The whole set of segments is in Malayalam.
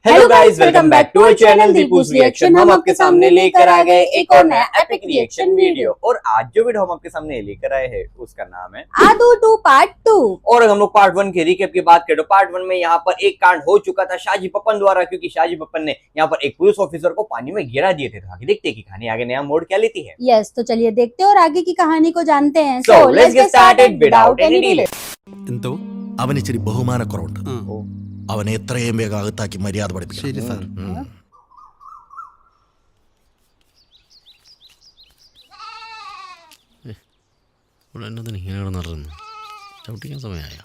Hello guys, welcome back to our channel Deepu's reaction. हम आपके सामने लेकर आ गए एक और नया एपिक रिएक्शन वीडियो। और आज जो वीडियो हम आपके सामने लेकर आए हैं उसका नाम है आदू 2 पार्ट 2। और हम लोग पार्ट 1 के रिकैप की बात करें तो पार्ट 1 में यहाँ पर एक कांड हो चुका था शाहजी पप्पन द्वारा, क्योंकि शाहजी पप्पन ने यहाँ पर एक पुलिस ऑफिसर को पानी में गिरा दिए थे। तो आगे देखते हैं कि कहानी आगे नया मोड़ क्या लेती है। यस, तो चलिए देखते हैं और आगे की कहानी को जानते हैं। So let's get started without any delay. എന്തോ അവന് ഇച്ചിരി ബഹുമാനക്കുറവുണ്ട്. അവനെ എത്രയും വേഗം അകത്താക്കി മര്യാദ പഠിപ്പിക്കണം. ശരി സാർ. ചവിട്ടിക്കാൻ സമയമായ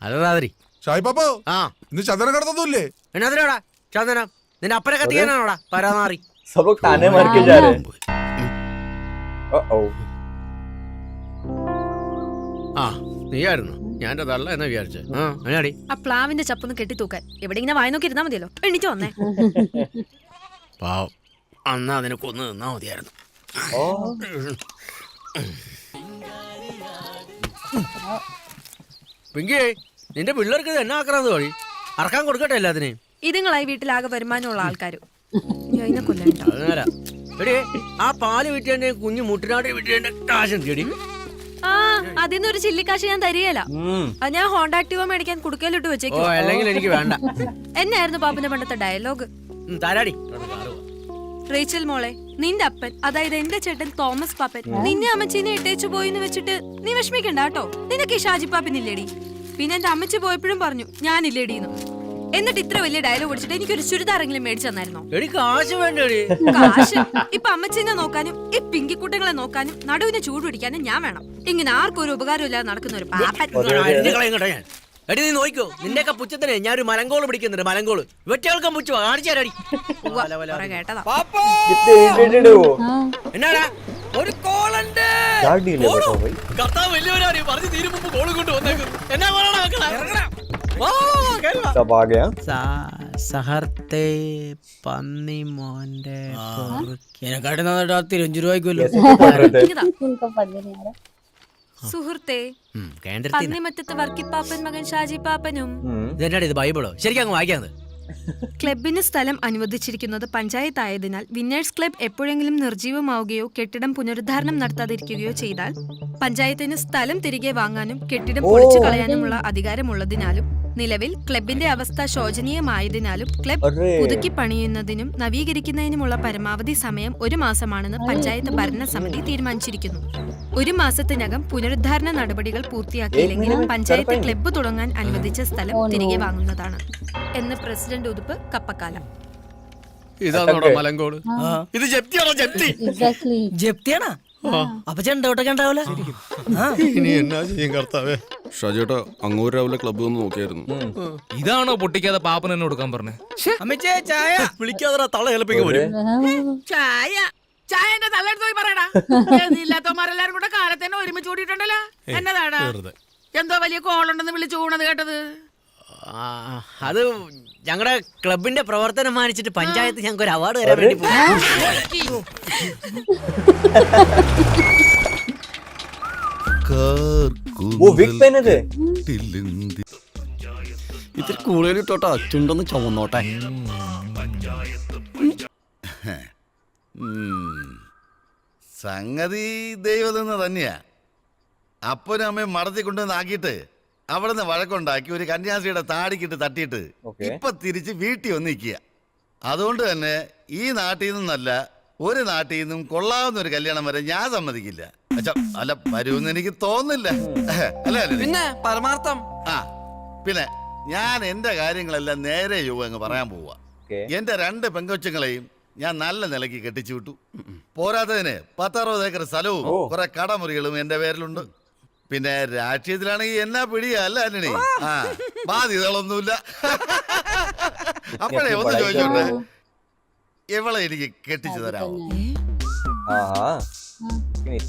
അലറാതിരി ഷായി പാപ്പോ ആ ഇന്ന് ചന്ദനം കടത്തൊന്നുമില്ലേ? എന്നാ ചന്ദനം നിന്റെ അപ്പനെ കത്തിക്കാനാണോടാ പരാമാറി. सब लोग ताने मार के जा रहे हैं। ആ നീയായിരുന്നു ഞാൻ തള്ള എന്നാ വിചാരിച്ചേ. ആ എന്നാടി ആ പ്ലാവിന്റെ ചപ്പൊന്ന് കെട്ടി തൂക്കാൻ എവിടെ ഇങ്ങനെ വായി നോക്കി ഇരുന്നാ മതിയല്ലോ. എണീറ്റ് വന്നേ. പാവം അന്നാ അതിനെ കൊന്നു നിന്നാ മതിയായിരുന്നു. പിങ്കി നിന്റെ പിള്ളേർക്ക് ഇത് എന്നാ ആക്കണത് വഴി അറക്കാൻ കൊടുക്കട്ടെ എല്ലാത്തിനെയും. ഇതുങ്ങളായി വീട്ടിലാകെ വരുമാനമുള്ള ആൾക്കാർ അതിനെ കൊല്ലണ്ട. അത് നേരാ. എടി ആ പാല് വിറ്റേന്റെ കുഞ്ഞു മുട്ടിനാട് വിറ്റേന്റെ കാശ് ചെടി. ആ അതിന്ന് ഒരു ചില്ലിക്കാശ് ഞാൻ തരികയില്ല. അത് ഞാൻ ഹോണ്ട ആക്ടിവ മേടിക്കാൻ കുടുക്കയിലിട്ട് ഓ വെച്ചേക്കും. അല്ലെങ്കിൽ എനിക്ക് വേണ്ട. എന്നായിരുന്നു പാപ്പന്റെ പണ്ടത്തെ ഡയലോഗ്? തരാടി. റേച്ചൽ മോളെ, നിന്റെ അപ്പൻ അതായത് എന്റെ ചേട്ടൻ തോമസ് പാപ്പൻ നിന്നെ അമ്മച്ചീനെ ഇട്ടേച്ചു പോയിന്ന് വെച്ചിട്ട് നീ വിഷമിക്കണ്ട കേട്ടോ. നിനക്ക് ഈ ഷാജി പാപ്പനില്ലേടി? പിന്നെ എന്റെ അമ്മച്ചി പോയപ്പോഴും പറഞ്ഞു ഞാനില്ലേടിന്ന്. എന്നിട്ട് ഇത്ര വലിയ ഡയലോഗ് ഓടിച്ചിട്ട് എനിക്കൊരു ചുരിദാറെങ്കിലും മേടിച്ചു തന്നായിരുന്നോ? കാശ് വേണ്ടടി. കാശ് ഇപ്പൊ അമ്മച്ചീനെ നോക്കാനും ഈ പിങ്കിക്കുട്ടങ്ങളെ നോക്കാനും നടുവിനെ ചൂട് പിടിക്കാനും ഞാൻ വേണം. ഇങ്ങനെ ആർക്കും ഒരു ഉപകാരം ഇല്ലാതെ നടക്കുന്ന ഒരു പാപ്പൻ. എടി നീ നോക്കോ നിന്റെയൊക്കെ പുച്ഛത്തിന് ഞാൻ ഒരു മലങ്കോള് പിടിക്കുന്നുണ്ട്. മലങ്കോള് വെറ്റകൾക്ക് പുച്ചു കാണിച്ചാടി കേട്ടതാ. എന്നാടാ ഒരു കോളുണ്ട്. കർത്താവ് വലിയവരാണ് പറഞ്ഞു തീരും മുമ്പ് കോള് കൊണ്ട് വന്നേക്കുന്നു. എന്നാ സഹർത്തെ പന്നി മോന്റെ എന്നെക്കാട്ടി 5 രൂപയ്ക്കുമല്ലോ. സുഹൃത്തെ, പന്നിമറ്റത്ത് വർക്കിപ്പാപ്പൻ മകൻ ഷാജി പാപ്പനും. ഇതെന്നാടി ഇത് ബൈബിളോ? ശരിക്കും അങ്ങ് വായിക്കാത്. ക്ലബിന് സ്ഥലം അനുവദിച്ചിരിക്കുന്നത് പഞ്ചായത്തായതിനാൽ വിന്നേഴ്സ് ക്ലബ് എപ്പോഴെങ്കിലും നിർജീവമാവുകയോ കെട്ടിടം പുനരുദ്ധാരണം നടത്താതിരിക്കുകയോ ചെയ്താൽ പഞ്ചായത്തിന് സ്ഥലം തിരികെ വാങ്ങാനും കെട്ടിടം പൊളിച്ചു കളയാനുമുള്ള അധികാരമുള്ളതിനാലും നിലവിൽ ക്ലബിന്റെ അവസ്ഥ ശോചനീയമായതിനാലും ക്ലബ് പുതുക്കി പണിയുന്നതിനും നവീകരിക്കുന്നതിനുമുള്ള പരമാവധി സമയം 1 മാസമാണെന്ന് പഞ്ചായത്ത് ഭരണസമിതി തീരുമാനിച്ചിരിക്കുന്നു. 1 മാസത്തിനകം പുനരുദ്ധാരണ നടപടികൾ പൂർത്തിയാക്കിയില്ലെങ്കിൽ പഞ്ചായത്ത് ക്ലബ്ബ് തുടങ്ങാൻ അനുവദിച്ച സ്ഥലം തിരികെ വാങ്ങുന്നതാണ് എന്ന് പ്രസിഡന്റ് ഉതുപ്പ് കപ്പക്കാല. ഇതാണോ മലങ്കോട്? ഇത് ജപ്തിയാണോ? ജപ്തിയാണോ? അപ്പൊ ചെണ്ടോട്ടൊക്കെ ഉണ്ടാവില്ല. ഇനി എന്നാ ചെയ്യും കർത്താവേ? ഷാജിയേട്ടാ അങ്ങോട്ട് രാവിലെ ക്ലബ്ബ് ഒന്ന് നോക്കിയായിരുന്നു. ഇതാണോ പൊട്ടിക്കാതെ പാപ്പൻ എന്നെ കൊടുക്കാൻ പറഞ്ഞേ? അമ്മച്ചേ ചായ വിളിക്കാതെ തള്ള ചിലപ്പോ വരും. ചായ ചായന്റെ തള്ളെടുത്ത് പോയി പറയടാ. ഇല്ലാത്തവന്മാരെല്ലാരും കൂടെ കാലത്ത് തന്നെ ഒരുമിച്ച് കൂടിയിട്ടുണ്ടല്ലോ. എന്നതാടാ എന്തോ വലിയ കോളുണ്ടെന്ന് വിളിച്ചു കൂണത് കേട്ടത്? അത് ഞങ്ങളുടെ ക്ലബിന്റെ പ്രവർത്തനം മാനിച്ചിട്ട് പഞ്ചായത്ത് ഞങ്ങൾക്ക് ഒരു അവാർഡ് തരാൻ വേണ്ടി ഇത്തിരി കൂടുതലിട്ടോട്ടോ ചുണ്ടൊന്ന് ചുവന്നോട്ടെ. സംഗതി ദൈവതെന്ന് തന്നെയാ. അപ്പനും അമ്മയും മടത്തി കൊണ്ടുവന്ന് ആക്കിയിട്ട് അവിടെ നിന്ന് വഴക്കുണ്ടാക്കി ഒരു കന്യാസിയുടെ താടിക്കിട്ട് തട്ടിയിട്ട് ഇപ്പൊ തിരിച്ച് വീട്ടിൽ വന്ന് നിൽക്കുക. അതുകൊണ്ട് തന്നെ ഈ നാട്ടിൽ നിന്നല്ല ഒരു നാട്ടിൽ നിന്നും കൊള്ളാവുന്ന ഒരു കല്യാണം വരെ ഞാൻ സമ്മതിക്കില്ല. അല്ല വരുമെന്ന് എനിക്ക് തോന്നുന്നില്ല. അല്ലേ? പിന്നെ പരമാർത്ഥം. ആ പിന്നെ ഞാൻ എന്റെ കാര്യങ്ങളെല്ലാം നേരെ അങ്ങ് പറയാൻ പോവാ. എന്റെ 2 പെങ്കൊച്ചുങ്ങളെയും ഞാൻ നല്ല നിലയ്ക്ക് കെട്ടിച്ചു വിട്ടു. പോരാത്തതിന് 10-60 ഏക്കർ സ്ഥലവും കുറെ കടമുറികളും എന്റെ പേരിലുണ്ട്. പിന്നെ രാഷ്ട്രീയത്തിലാണെങ്കിൽ എന്നാ പിടിയാ അല്ല അല്ലേ? ആ ബാധ്യതകളൊന്നുമില്ല. അപ്പോഴേ ഒന്ന് ചോദിച്ചോട്ടെ, ഇവളെ എനിക്ക് കെട്ടിച്ചു തരാമോ?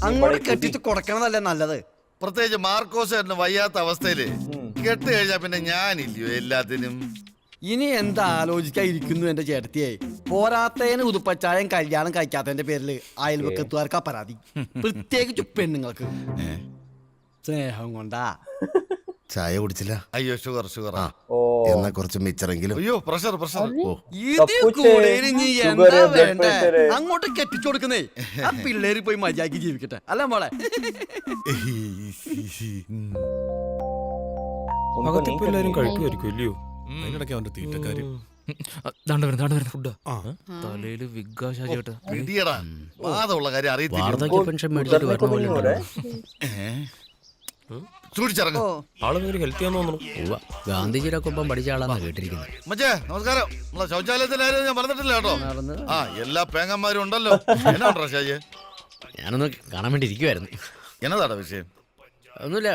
അങ്ങോട്ട് കെട്ടിച്ച് കൊടുക്കണതല്ലേ നല്ലത്. പ്രത്യേകിച്ച് മാർക്കോസേട്ടന് വയ്യാത്ത അവസ്ഥയില് കെട്ട് കഴിഞ്ഞാ പിന്നെ ഞാനില്ലയോ എല്ലാത്തിനും. ഇനി എന്താ ആലോചിക്കാതിരിക്കുന്നു എന്റെ ചേട്ടത്തിയായി. പോരാത്തതിന് ഉതുപ്പച്ചായം കല്യാണം കഴിക്കാത്തതിന്റെ പേരില് അയൽവക്കത്തുകാർക്കാ പരാതി. പ്രത്യേകിച്ച് പെണ്ണുങ്ങൾക്ക് സ്നേഹം കൊണ്ടാ. ചായ കുടിച്ചില്ല. അയ്യോ ഷുഗർ ഷുഗർ. ओ എന്നാ കുറച്ച് മിച്ചറെങ്കിലും. അയ്യോ പ്രഷർ പ്രഷർ. ഇത് കുച്ച് കൂടെയിന് നീ sugar, എന്താ blood വേണ്ടേ? pressure. അങ്ങോട്ട് കെട്ടിച്ചു കൊടുക്കുന്നേ. ആ പിള്ളേര് പോയി മര്യാദക്ക് ജീവിക്കട്ടെ അല്ല മോളെ. उनको नहीं करनी है। കഴിക്കുമായിരിക്കും ഇല്ലയോ? അതിനിടയ്ക്ക് അവന്റെ തീറ്റക്കാര്യം. ദാണ്ട് വരുന്നു ഫുഡ് തലയില് വിഗ്ഗാ ഷാജിയേട്ടാ. ഇടിയടാ വാദമുള്ള കാര്യം അറിയത്തില്ല. उधरने को भी नहीं हो रहा है। സൂക്ഷിച്ചിറങ്ങ. ആളൊന്നും ഹെൽത്തി ആണെന്ന് തോന്നുന്നു. ഗാന്ധിജിയുടെ ഒപ്പം പഠിച്ച ആളാണ് കേട്ടിരിക്കുന്നത്. മച്ചേ നമസ്കാരം. നമ്മളെ ശൗചാലയത്തിലായിരുന്നു ഞാൻ പറഞ്ഞിട്ടില്ല കേട്ടോ. ആ എല്ലാ പേങ്ങന്മാരും ഉണ്ടല്ലോ. എന്നാ ഉണ്ടോ ഷാജി? ഞാനൊന്ന് കാണാൻ വേണ്ടി ഇരിക്കുവായിരുന്നു. എന്നതാടാ വിഷയം? ഒന്നുമില്ല,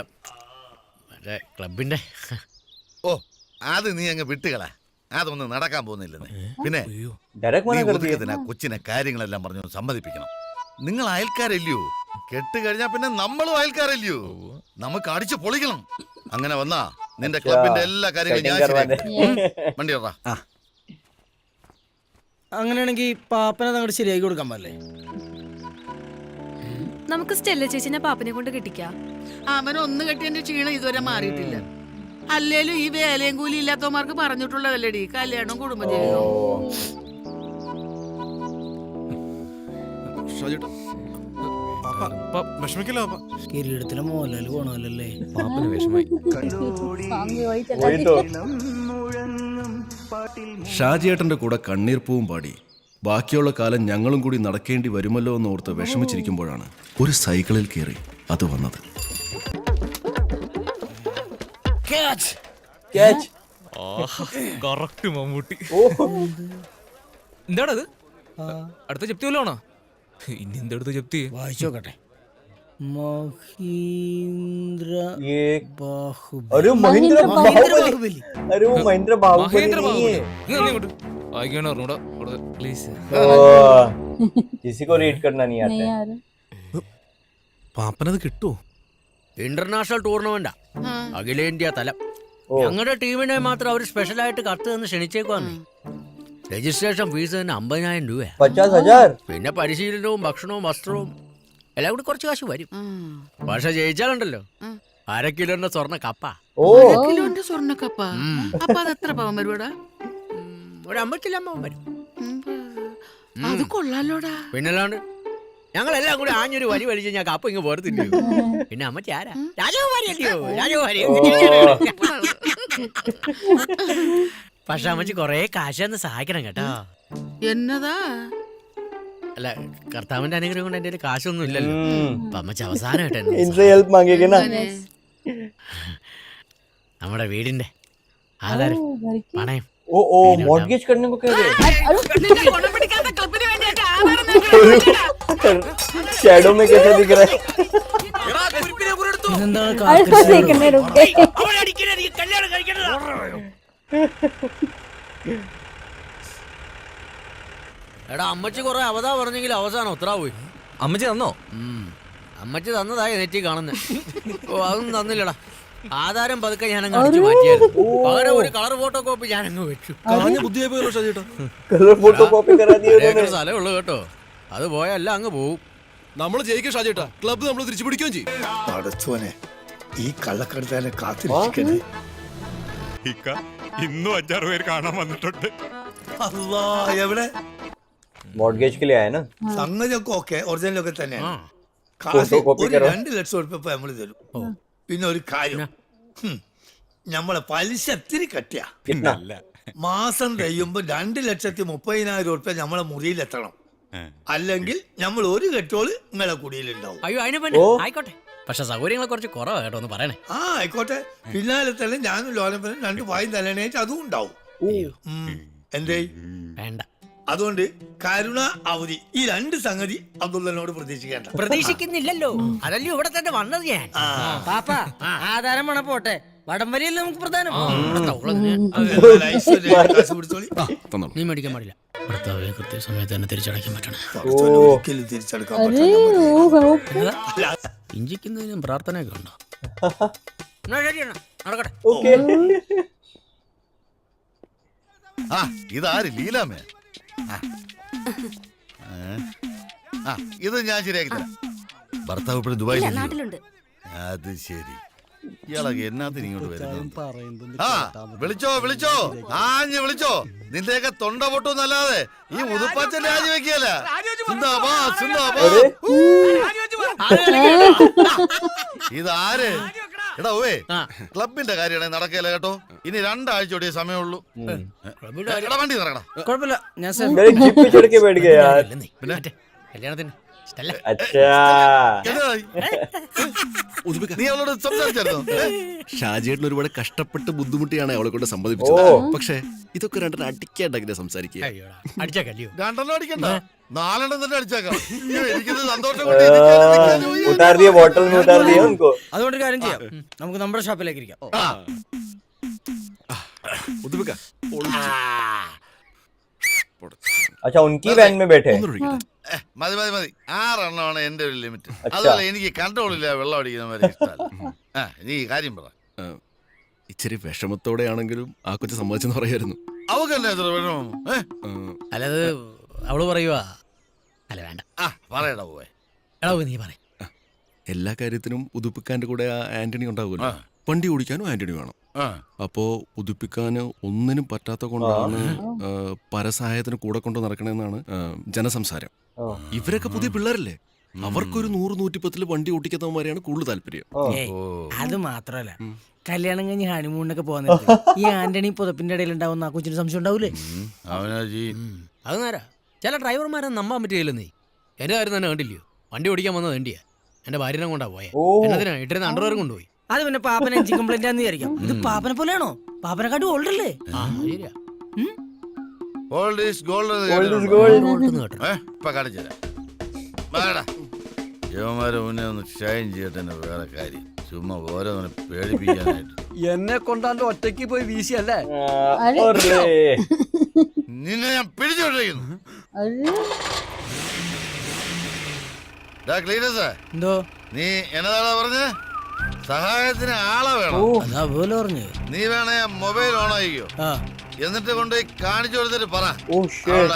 മറ്റേ ക്ലബിന്റെ. ഓ അത് നീ അങ്ങ് വിട്ടുകളാ. അതൊന്നും നടക്കാൻ പോകുന്നില്ലെന്ന്. പിന്നെ डायरेक्ट നീ मना कर दिया। ഒതുക്കത്തിനാ കൊച്ചിനെ കാര്യങ്ങളെല്ലാം പറഞ്ഞു സമ്മതിപ്പിക്കണം. നിങ്ങൾ അയൽക്കാരല്ലയോ? കെട്ട് കഴിഞ്ഞാ പിന്നെ നമ്മളും അയൽക്കാരല്ലയോ? നമുക്ക് അടിച്ചു പൊളിക്കണം. അങ്ങനെ വന്നാ നിന്റെ ക്ലബിന്റെ എല്ലാ കാര്യങ്ങളും ഞാൻ ശരിയാക്കി. വണ്ടി ഇടറാ. അങ്ങനെയാണെങ്കിൽ പാപ്പനെ അങ്ങോട്ട് ശരിയാക്കി കൊടുക്കാൻ പാടില്ലേ? നമുക്ക് സ്റ്റെല്ല ചേച്ചിനെ പാപ്പനെ കൊണ്ട് കെട്ടിക്കാം. അവനൊന്ന് കെട്ടിയതിന്റെ ക്ഷീണം ഇതുവരെ മാറിയിട്ടില്ല. അല്ലേലും ഈ വേലയും കൂലി ഇല്ലാത്തവന്മാർക്ക് പറഞ്ഞിട്ടുള്ളതല്ലേടി കല്യാണം കുടുംബജീവിതവും. ഷാജിയേട്ടാ വിഷമിക്കില്ല. കിരീടത്തിലെ മോഹൻലാല് പോണല്ലേ? പാപ്പന് വിഷമായി. Song वही चला वही तो ഷാജിയേട്ടന്റെ കൂടെ കണ്ണീർപ്പൂവും പാടി ബാക്കിയുള്ള കാലം ഞങ്ങളും കൂടി നടക്കേണ്ടി വരുമല്ലോ എന്ന് ഓർത്ത് വിഷമിച്ചിരിക്കുമ്പോഴാണ് ഒരു സൈക്കിളിൽ കയറി അത് വന്നത്. Catch correct Mammootty. എന്താണത്? അടുത്ത ജപ്തി വല്ലോണോ? ഇനി എന്തെടുത്ത് ജപ്തി? വായിച്ചു നോക്കട്ടെ. മഹീന്ദ്ര ये ബാഹുബലി. अरे महेंद्र बाहुबली। ബാഹുബലി. अरे वो महेंद्र बाहुबली മഹേന്ദ്ര नहीं है। ഇങ്ങോട്ട് വായിക്കാണ് പറഞ്ഞൂടാ പ്ലീസ്. ओ, किसी को रीड करना नहीं आता नहीं है। यार പാപ്പനത് കിട്ടുമോ? ഇന്റർനാഷണൽ ടൂർണമെന്റാ, അഖിലേന്ത്യാ തലം. ഞങ്ങളുടെ ടീമിനെ മാത്രം അവർ സ്പെഷ്യലായിട്ട് കത്ത് തന്ന് ക്ഷണിച്ചേക്കുവാന്ന്. രജിസ്ട്രേഷൻ ഫീസ് തന്നെ 50,000 രൂപയാ. 50,000। പിന്നെ പരിശീലനവും ഭക്ഷണവും വസ്ത്രവും എല്ലാം കൂടി കുറച്ച് കാശ് വരും. പക്ഷെ ജയിച്ചാലുണ്ടല്ലോ 1/2 കിലോന്റെ സ്വർണ്ണ കപ്പ. ओ 1 കിലോന്റെ സ്വർണ്ണക്കപ്പ. അപ്പൊ അത് എത്ര പവൻ വരുവാടാ? ഒരു 50 വരും. അത് കൊള്ളാലോടാ. പിന്നല്ലാണ്ട് ഞങ്ങളെല്ലാം കൂടി ആഞ്ഞൊരു വലി വലിച്ച് ഞാൻ കപ്പ ഇങ്ങ് പോരത്തില്ലയോ. പിന്നെ അമ്മച്ചി ആരാ? രാജകുമാരിയല്ലയോ? രാജകുമാരി. പക്ഷെ അമ്മച്ചി കൊറേ കാശ് തന്ന് സഹായിക്കണം കേട്ടോ. എന്നതാ? അല്ല, കർത്താവിന്റെ അനുഗ്രഹം കൊണ്ട് എന്റെ കാശൊന്നും ഇല്ലല്ലോ. അപ്പൊ അമ്മച്ചി അവസാനമായിട്ട് इनसे हेल्प मांगेगे ना। നമ്മുടെ വീടിന്റെ ആധാരം പണയം. ओ ओ मॉर्गेज करने को कह रहे നിന്റെ ഗുണം പിടിക്കാത്ത ക്ലബിന് വേണ്ടിയിട്ട് ആധാരം നോക്കി हैं। शैडो में कैसे दिख रहा है? ഇതെന്താണ് अरे तो देखने रुक गए। എടാ അമ്മച്ചി കൊറേ അവതാ പറഞ്ഞെങ്കിൽ അവസാനം ഉത്തരാ പോയി. അമ്മച്ചി തന്നോ? അമ്മച്ചി തന്നതായി നെറ്റി കാണുന്നത്. ഓ അതൊന്നും തന്നില്ലടാ. ആധാരം പതുക്കെ ഞാനങ്ങ് അടിച്ചു മാറ്റിയായിരുന്നു. പകരം ഒരു കളർ ഫോട്ടോ കോപ്പി ഞാനങ്ങ് വെച്ചു. ബുദ്ധിയായി പോയല്ലോ ഷാജിയേട്ടാ. कलर फोटो कॉपी करा दिए ഒരേക്കർ സ്ഥലമേ ഉള്ളൂ കേട്ടോ. അത് പോയല്ല അങ്ങ് പോവും. നമ്മൾ ജയിക്കും ഷാജിയേട്ടാ. ക്ലബ്ബ് നമ്മൾ തിരിച്ചു പിടിക്കുകയും ചെയ്യും. പടച്ചോനെ ഈ കള്ളക്കടത്താനെ കാത്തിരിക്കണേ. ഇന്നും 5-6 പേര് കാണാൻ വന്നിട്ടുണ്ട്. അല്ലാ എവിടെ मॉर्गेज के लिए आया ना। സംഗതിയൊക്കെ ഓക്കെ ഒറിജിനലൊക്കെ തന്നെ. ഫോട്ടോ കോപ്പി ഒരു കരോ. 2 ലക്ഷം ഉറുപ്പിക ഇപ്പൊ നമ്മള് തരും. പിന്നെ ഒരു കാര്യം, നമ്മളെ പലിശ ഇത്തിരി കട്ടിയാ. कितना? മാസം കഴിയുമ്പോ 2,30,000 ഉറുപ്പിക നമ്മളെ മുറിയിലെത്തണം. അല്ലെങ്കിൽ നമ്മൾ ഒരു കെട്ടോള് നിങ്ങളെ കുടിയിലുണ്ടാവും. അയ്യോ അതിന് പിന്നെ ആയിക്കോട്ടെ. പക്ഷെ സൗകര്യങ്ങൾ കുറച്ച് കുറവാ കേട്ടോ, ഒന്ന് പറയണേ. ആ ആയിക്കോട്ടെ. പിന്നാലെ തന്നെ ഞാനും ലോനപ്പനും 2 വായും തലണേറ്റ് അതും ഉണ്ടാവും. എന്തേ വേണ്ട, അതുകൊണ്ട് കരുണ അവധി ഈ 2 സംഗതി അബ്ദുള്ളനോട് പ്രതീക്ഷിക്കേണ്ട. പ്രതീക്ഷിക്കുന്നില്ലല്ലോ. അതല്ലോ ഇവിടെ തന്നെ വന്നത് ഞാൻ. പാപ്പ ആധാരം വേണം പോട്ടെ, വടംവലിയല്ലേ നമുക്ക് പ്രധാനം. കാശ് പിടിച്ചോളി. നീ മേടിക്കാൻ പാടില്ല. ഭർത്താവെ കൃത്യസമയത്ത് തന്നെ തിരിച്ചടയ്ക്കാൻ പറ്റണം. ഒരിക്കലും തിരിച്ചെടുക്കാൻ अरे പറ്റില്ല. वो ഇഞ്ചിക്കുന്നതിനും പ്രാർത്ഥനയൊക്കെ ഉണ്ടോ? എന്നാ ശരി എന്നാ, നടക്കട്ടെ. ओके। ആ ഇതാര് ലീലാമേ? ആ ഇത് ഞാൻ ശരിയാക്കി തരാം. ഭർത്താവ് ഇപ്പോഴും ദുബായിലുണ്ട്. അത് ശരി. ഇയാളൊക്കെ എന്നാത്തിന് ഇങ്ങോട്ട് വരുന്നത്? ആ വിളിച്ചോ വിളിച്ചോ, ആഞ്ഞ് വിളിച്ചോ. നിന്റെയൊക്കെ തൊണ്ട പൊട്ടൊന്നല്ലാതെ ഈ ഉതുപ്പച്ചൻ രാജിവെക്കല. ഇതാര്? എടാ ഓവേ, ക്ലബിന്റെ കാര്യമാണെങ്കിൽ നടക്കല കേട്ടോ. ഇനി 2 ആഴ്ച കൂടിയേ സമയമുള്ളൂ. എടാ വണ്ടി നിറക്കടാ. കുഴപ്പമില്ല, ഞാൻ मेरे जीप पे चढ़ के बैठ गए यार। കല്യാണത്തിന് ഇഷ്ടല്ല. अच्छा നീ അവളോട് സംസാരിച്ചായിരുന്നോ? ഷാജിയേട്ടൻ ഒരുപാട് കഷ്ടപ്പെട്ട് ബുദ്ധിമുട്ടിയാണ് അവളെ കൊണ്ട് സമ്മതിപ്പിച്ചത്. പക്ഷേ ഇതൊക്കെ രണ്ടെണ്ണം അടിക്കാണ്ടെങ്ങനെ സംസാരിക്കുക. അടിച്ചാ കല്യോ. 2 അടിക്കണ്ട, 4 തന്നെ അടിച്ചേക്കാം. എനിക്കിത് സന്തോഷം കൊണ്ട് ഇരിക്കാനും നിൽക്കാനും വയ്യ. उतार दिया, बॉटल में उतार दिया उनको। അതുകൊണ്ട് ഒരു കാര്യം ചെയ്യാം, നമുക്ക് നമ്മുടെ ഷോപ്പിലേക്ക് ഇരിക്കാം. ഉതുപ്പിക്ക, अच्छा उनकी वैन में बैठे। മതി മതി മതി, 6 എണ്ണമാണ് എന്റെ ഒരു ലിമിറ്റ്. അതുപോലെ എനിക്ക് കൺട്രോൾ ഇല്ല, വെള്ളം അടിക്കുന്നവരെ ഇഷ്ടമല്ല. നീ കാര്യം പറ. ഇച്ചിരി വിഷമത്തോടെയാണെങ്കിലും ആ കൊച്ചു സമ്മതിച്ചെന്ന് പറയായിരുന്നു. അവക്ക് തന്നെ എത്ര വിഷമം? അല്ലത് അവള് പറയുവാ. അല്ല വേണ്ട, പറയടാ പോവേ. എടാ നീ പറ. എല്ലാ കാര്യത്തിനും ഉതുപ്പിക്കാന്റെ കൂടെ ആ ആന്റണി ഉണ്ടാവുമല്ലോ. വണ്ടി ഓടിക്കാനും ആന്റണി വേണം. അപ്പോ ഉതുപ്പിക്കാന് ഒന്നിനും പറ്റാത്ത കൊണ്ടാണ് പരസഹായത്തിന് കൂടെ കൊണ്ട് നടക്കണെന്നാണ് ജനസംസാരം. ഇവരൊക്കെ പുതിയ പിള്ളേരല്ലേ, അവർക്കൊരു 100-110 വണ്ടി ഓടിക്കുന്നവന്മാരെയാണ് കൂടുതൽ താല്പര്യം. അത് മാത്രല്ല, കല്യാണം കഴിഞ്ഞ് ഹണിമൂണിനൊക്കെ പോകുന്ന ഈ ആന്റണി പുതപ്പിന്റെ ഇടയിൽ ഉണ്ടാവുന്ന ആ കൊച്ചിന് സംശയം ഉണ്ടാവൂലേ? അത് നേരാ. ചില ഡ്രൈവർമാരെ നമ്പാൻ പറ്റുകയില്ലെന്നേ. എന്റെ കാര്യം തന്നെ കണ്ടില്ലയോ, വണ്ടി ഓടിക്കാൻ വന്നത് വേണ്ടിയാ. എന്റെ ഭാര്യനെ കൊണ്ടാ പോയെ. എന്നതിനാ ഇട്ടിരുന്ന അണ്ടർവെയർ കൊണ്ടുപോയി. അത് പിന്നെ പാപ്പന എഞ്ചിൻ കംപ്ലൈന്റ് ആണെന്ന് വിചാരിക്കാം. ഇത് പാപ്പനെ പോലെയാണോ? പാപ്പനെക്കാട്ടി ഓൾഡ് അല്ലേ? ശരിയാ. Gold is gold. ഇപ്പൊ കാണിച്ചുതരാം. യുവമാരെ മുന്നേ ഒന്ന് ഷൈൻ ചെയ്യട്ടെ. വേറെ കാര്യം ചുമ്മാ ഓരോന്ന് പേടിപ്പിക്കാനായിട്ട്. എന്നെ കൊണ്ടാണ്ട് ഒറ്റയ്ക്ക് പോയി വീശിയല്ലേ? നിന്നെ ഞാൻ പിടിച്ചോണ്ടിരിക്കുന്നു. എന്തോ നീ എന്നതാണോ പറഞ്ഞ? സഹായത്തിന് ആളെ വേണം. നീ വേണേ മൊബൈൽ ഓൺ ആയിക്കോ, എന്നിട്ട് കൊണ്ടുപോയി കാണിച്ചു കൊടുത്തിട്ട് പറ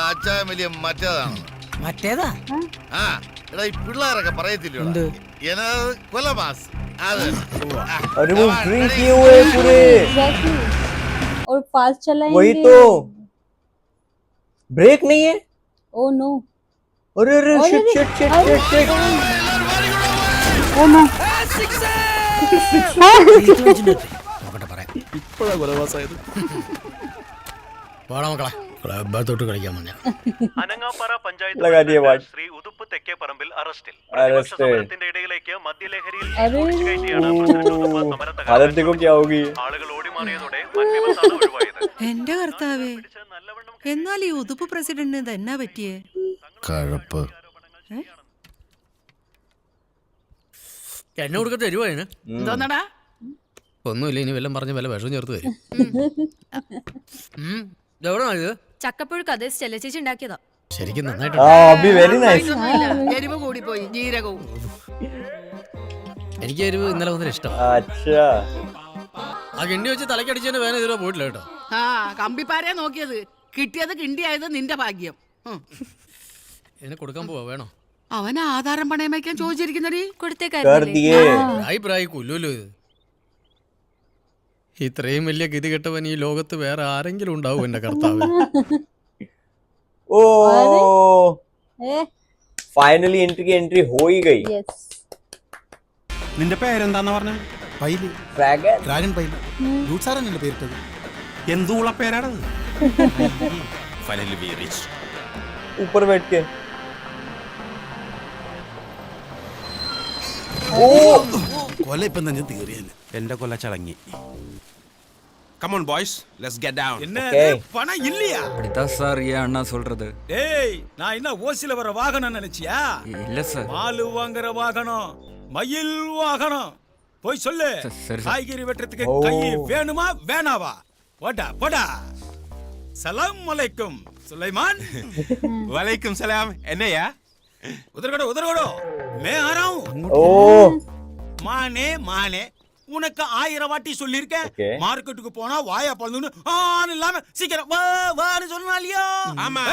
അച്ചായം വലിയ മറ്റേതാണ്. മറ്റേതാ? എടാ ഈ പിള്ളേരൊക്കെ പറയത്തില്ലോ കൊലമാസ്. അത് अरे वो ड्रिंक किए हुए पूरे और फास्ट चलाएंगे। वही तो ब्रेक नहीं है। ओ नो, अरे अरे shit shit shit shit shit. Oh no, ഇപ്പോഴാ കൊലവാസായത്. പോടാ മക്കളെ, ക്ലബ്ബത്തോട്ട് കളിക്കാൻ വന്ന അനങ്ങാപ്പാറ പഞ്ചായത്ത് लगा दिए बात। ശ്രീ ഉതുപ്പ് തെക്കേ പറമ്പിൽ അറസ്റ്റിൽ. अरेस्ट സമരത്തിന്റെ ഇടയിലേക്ക് മദ്യലഹരിയിൽ अरे हालत देखो क्या होगी। ആളുകൾ ഓടി മാറിയതോടെ വൻ വിപത്താണ് ഒഴിവായത്. എന്റെ കർത്താവേ, എന്നാൽ ഈ ഉതുപ്പ് പ്രസിഡന്റിന് ഇതെന്നാ പറ്റിയേ? കഴപ്പ്. എന്നെ കൊടുക്ക തരുവാണ്. എന്തോന്നടാ? ഒന്നുമില്ല, ഇനി വല്ലതും പറഞ്ഞ് വല്ല വിഷം ചേർത്ത് തരും. എവിടെ ഇത്? ചക്കപ്പുഴുക്ക് അതേ സ്റ്റെല്ല ചേച്ചി ഉണ്ടാക്കിയതാ. ശരിക്കും നന്നായിട്ട്. अभी वेरी नाइस। എരിവ് കൂടിപ്പോയി, ജീരകവും. എനിക്ക് എരിവ് ഇന്നലെ വന്നൊരു ഇഷ്ടം. अच्छा ആ കിണ്ടി വെച്ച് തലക്കടിച്ചതിന് വേറെ ഇതുവരെ പോയിട്ടില്ല കേട്ടോ. കമ്പിപ്പാരയെ നോക്കിയത്, കിട്ടിയത് കിണ്ടിയായത് നിന്റെ ഭാഗ്യം. ഇതിനെ കൊടുക്കാൻ പോവാ, വേണോ? അവൻ ആധാരം പണയം വയ്ക്കാൻ ചോദിച്ചിരിക്കുന്നടി. कर കൊടുത്തേക്കായിരുന്നില്ലേ? दिए। പ്രായി കൊല്ലുമല്ലോ ഇത്. ഇത്രയും വലിയ ഗതി കെട്ടവൻ ഈ ലോകത്ത് വേറെ ആരെങ്കിലും ഉണ്ടാവും എന്റെ കർത്താവ്. ओ ए फाइनली एंट्री हो ही गई। यस, നിന്റെ പേരെന്താന്ന് പറഞ്ഞ? പൈല്, ड्रैगन ഡ്രാഗൺ പൈല്. സാറന്നല്ലേ പേരിട്ടത്? എന്തുള്ള പേരാണത്? Finally we reach. ऊपर बैठ के കൊല ഇപ്പം തന്നെ തീറിയാണ്. എന്റെ കൊല ചടങ്ങി. Come on boys, let's get down. Okay. பணம் இல்லையா? அப்படிதான் சார் ஏன் அண்ணா சொல்றது? டேய், நான் என்ன ஓசில வர வாகனம் நினைச்சியா? இல்ல சார். மாலு வாங்குற வாகனம், மயில் வாகனம். போய் சொல்லு. காய்கறி வெட்டுறதுக்கு கை வேணுமா வேணாவா? போடா போடா. சலாம் அலைக்கும் சுலைமான். வலைக்கும் சலாம். என்னையா? उधर करो मैं आ रहा हूँ. ओ மானே மானே, உனக்கு 1000 வாட்டி சொல்லிருக்கேன். மார்க்கெட்டுக்கு போனா வாயா பழந்து இல்லாம சீக்கிரம் வா வான்னு சொன்னாலியா? ஆமா.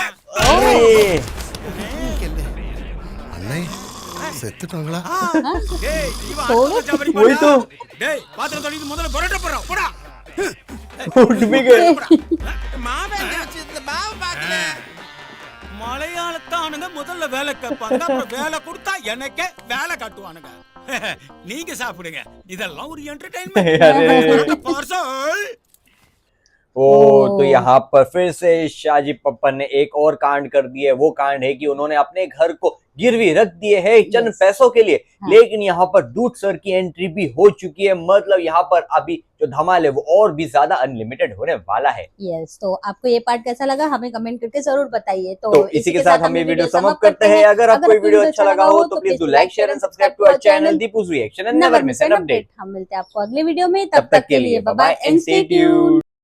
അണ്ണേ செத்துட்டாங்களா டேய் இவன் போடு. அடுத்த ஜாபரி वही तो டேய் பாத்திரம் தொலைது முதல்ல புரட்ட போறோம் போடா उठ भी गए மலையாளத்தானுங்க முதல்ல வேலை கேட்பாங்க அப்புறம் வேலை கொடுத்தா எனக்கே வேலை காட்டுவானுங்க நீங்க சாப்பிடுங்க இதெல்லாம் ஒரு என்டர்டெயின்மெண்ட் பார்சல் ओ तो यहाँ पर फिर से शाहजी पप्पन ने एक और कांड कर दिए। वो कांड है कि उन्होंने अपने घर को गिरवी रख दिए है चंद पैसों के लिए, लेकिन यहाँ पर डूड सर की एंट्री भी हो चुकी है। मतलब यहाँ पर अभी जो धमाल है वो और भी ज्यादा अनलिमिटेड होने वाला है। यस, तो आपको ये पार्ट कैसा लगा हमें कमेंट करके जरूर बताइए। तो इसी के साथ हम ये वीडियो समाप्त करते हैं। अगर आपको ये वीडियो अच्छा लगा हो तो please do like share and subscribe to our channel Deepu's reaction and never miss an update. हम मिलते हैं आपको अगले वीडियो में, तब तक के लिए bye bye and stay tuned.